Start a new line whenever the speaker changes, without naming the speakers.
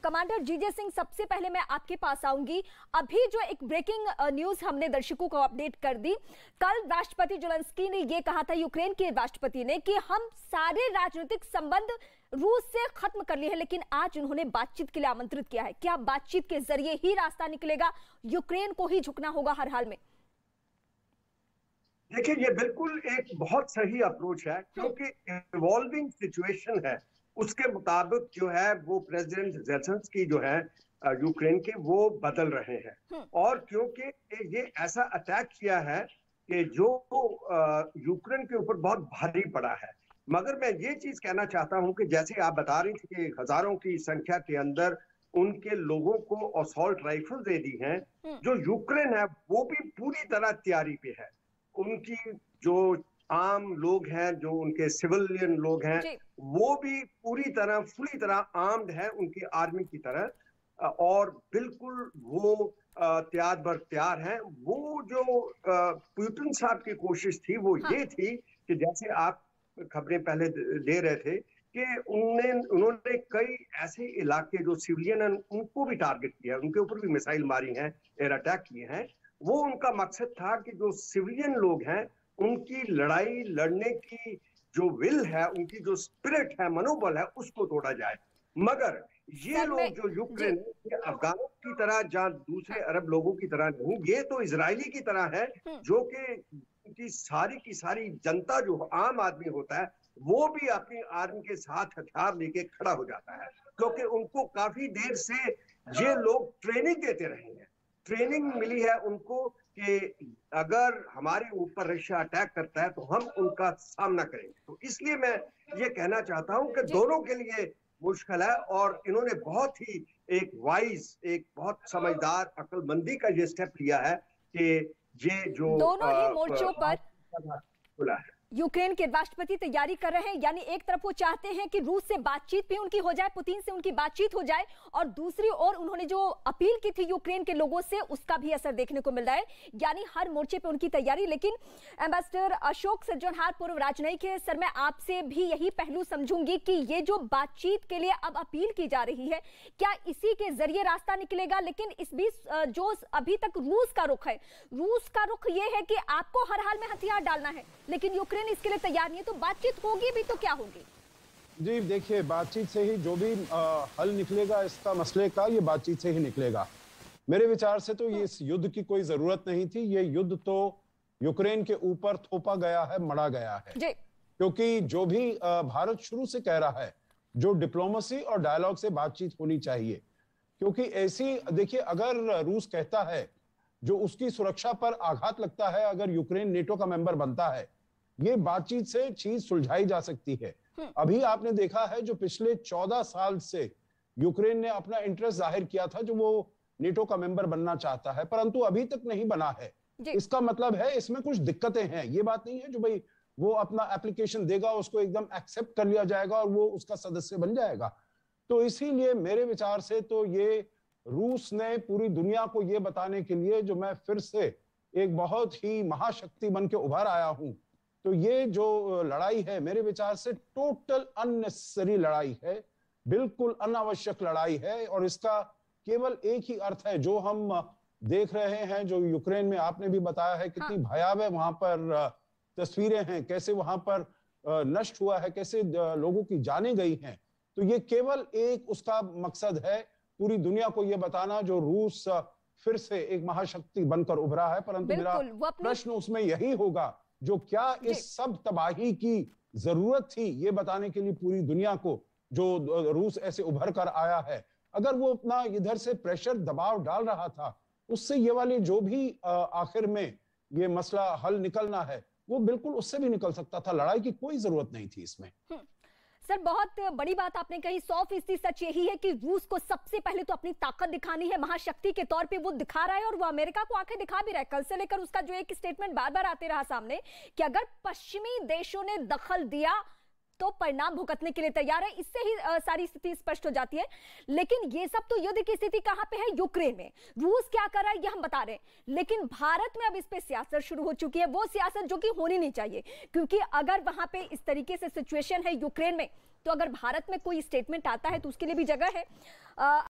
Commander जीजे सिंह, सबसे पहले मैं आपके पास आऊंगी। अभी जो एक ब्रेकिंग न्यूज हमने दर्शकों को अपडेट कर दी, कल राष्ट्रपति ज़ेलेंस्की ने यह कहा था, यूक्रेन के राष्ट्रपति ने, कि हम सारे राजनीतिक संबंध रूस से खत्म कर लिए हैं, लेकिन आज उन्होंने बातचीत के लिए आमंत्रित किया है। क्या बातचीत के जरिए ही रास्ता निकलेगा? यूक्रेन को ही झुकना होगा हर हाल में?
देखिए, ये बिल्कुल एक बहुत सही अप्रोच है, क्योंकि इवॉल्विंग सिचुएशन है, उसके मुताबिक जो है वो प्रेसिडेंट ज़ेलेंस्की जो है यूक्रेन के, वो बदल रहे हैं। और क्योंकि ये ऐसा अटैक किया है कि जो यूक्रेन के ऊपर बहुत भारी पड़ा है। मगर मैं ये चीज कहना चाहता हूं कि जैसे आप बता रही थी कि हजारों की संख्या के अंदर उनके लोगों को असॉल्ट राइफल दे दी हैं, जो यूक्रेन है वो भी पूरी तरह तैयारी पे है। उनकी जो आम लोग हैं, जो उनके सिविलियन लोग हैं, वो भी पूरी तरह आर्म्ड है उनकी आर्मी की तरह, और बिल्कुल वो तैयार बर तैयार हैं। वो जो पुतिन साहब की कोशिश थी वो ये थी कि जैसे आप खबरें पहले दे रहे थे कि उन्होंने कई ऐसे इलाके जो सिविलियन हैं उनको भी टारगेट किया, उनके ऊपर भी मिसाइल मारी हैं, एयर अटैक किए हैं। वो उनका मकसद था कि जो सिविलियन लोग हैं उनकी लड़ाई लड़ने की जो विल है, उनकी जो स्पिरिट है, मनोबल है, उसको तोड़ा जाए। मगर ये लोग जो यूक्रेन, ये अफगानों की तरह या दूसरे अरब लोगों की तरह नहीं, ये तो इजरायली की तरह है, जो कि उनकी सारी की सारी जनता, जो आम आदमी होता है, वो भी अपनी आर्मी के साथ हथियार लेके खड़ा हो जाता है, क्योंकि उनको काफी देर से ये लोग ट्रेनिंग देते रहे हैं। ट्रेनिंग मिली है उनको कि अगर हमारे ऊपर रशिया अटैक करता है तो हम उनका सामना करेंगे। तो इसलिए मैं ये कहना चाहता हूं कि दोनों के लिए मुश्किल है, और इन्होंने बहुत ही एक वाइज, एक बहुत समझदार, अक्लमंदी का ये स्टेप लिया है कि ये जो
दोनों ही मोर्चों पर
खुला है।
यूक्रेन के राष्ट्रपति तैयारी कर रहे हैं, यानी एक तरफ वो चाहते हैं कि रूस से बातचीत भी उनकी हो जाए, पुतिन से उनकी बातचीत हो जाए, और दूसरी ओर उन्होंने जो अपील की थी यूक्रेन के लोगों से, उसका भी असर देखने को मिल रहा है, यानी हर मोर्चे पे उनकी तैयारी। लेकिन एम्बेसडर अशोक सज्जनहार, पूर्व राजनयिक है, सर मैं आपसे भी यही पहलू समझूंगी कि ये जो बातचीत के लिए अब अपील की जा रही है, क्या इसी के जरिए रास्ता निकलेगा? लेकिन इस बीच जो अभी तक रूस का रुख ये है कि आपको हर हाल में हथियार डालना है, लेकिन यूक्रेन इसके लिए तैयार नहीं है, तो बातचीत होगी भी तो क्या होगी?
जी देखिए, बातचीत से ही जो भी हल निकलेगा इसका मसले का, ये बातचीत से ही निकलेगा। मेरे विचार से तो ये इस युद्ध की कोई जरूरत नहीं थी। ये युद्ध तो यूक्रेन के ऊपर थोपा गया है, मढ़ा गया है, क्योंकि जो भी भारत शुरू से कह रहा है, जो डिप्लोमेसी और डायलॉग से बातचीत होनी चाहिए, क्योंकि ऐसी देखिए, अगर रूस कहता है, जो उसकी सुरक्षा पर आघात लगता है, अगर यूक्रेन नेटो का मेंबर बनता है, ये बातचीत से चीज सुलझाई जा सकती है। अभी आपने देखा है, जो पिछले 14 साल से यूक्रेन ने अपना इंटरेस्ट जाहिर किया था, जो वो नेटो का मेंबर बनना चाहता है, परंतु अभी तक नहीं बना है। इसका मतलब है इसमें कुछ दिक्कतें हैं। ये बात नहीं है जो भाई वो अपना एप्लीकेशन देगा, उसको एकदम एक्सेप्ट कर लिया जाएगा और वो उसका सदस्य बन जाएगा। तो इसीलिए मेरे विचार से तो ये रूस ने पूरी दुनिया को ये बताने के लिए, जो मैं फिर से एक बहुत ही महाशक्ति बन के उभर आया हूं, तो ये जो लड़ाई है मेरे विचार से टोटल अननेसेसरी लड़ाई है, बिल्कुल अनावश्यक लड़ाई है। और इसका केवल एक ही अर्थ है, जो हम देख रहे हैं, जो यूक्रेन में आपने भी बताया है कितनी भयावह वहां पर तस्वीरें हैं, कैसे वहां पर नष्ट हुआ है, कैसे लोगों की जानें गई हैं। तो ये केवल एक उसका मकसद है, पूरी दुनिया को ये बताना, जो रूस फिर से एक महाशक्ति बनकर उभरा है। परंतु मेरा प्रश्न उसमें यही होगा, जो क्या इस सब तबाही की जरूरत थी, ये बताने के लिए पूरी दुनिया को, जो रूस ऐसे उभर कर आया है, अगर वो अपना इधर से प्रेशर, दबाव डाल रहा था, उससे ये वाली जो भी आखिर में ये मसला हल निकलना है, वो बिल्कुल उससे भी निकल सकता था। लड़ाई की कोई जरूरत नहीं थी इसमें।
सर, बहुत बड़ी बात आपने कही। 100% सच यही है कि रूस को सबसे पहले तो अपनी ताकत दिखानी है, महाशक्ति के तौर पे वो दिखा रहा है, और वो अमेरिका को आंखें दिखा भी रहा है। कल से लेकर उसका जो एक स्टेटमेंट बार बार आते रहा सामने कि अगर पश्चिमी देशों ने दखल दिया तो परिणाम भुगतने के लिए तैयार है। इससे ही सारी स्थिति स्पष्ट हो जाती है। लेकिन ये सब तो युद्ध की स्थिति कहां पे है? यूक्रेन में। रूस क्या कर रहा है ये हम बता रहे हैं, लेकिन भारत में अब इस पे सियासत शुरू हो चुकी है, वो सियासत जो कि होनी नहीं चाहिए, क्योंकि अगर वहां पे इस तरीके से सिचुएशन है यूक्रेन में, तो अगर भारत में कोई स्टेटमेंट आता है तो उसके लिए भी जगह है।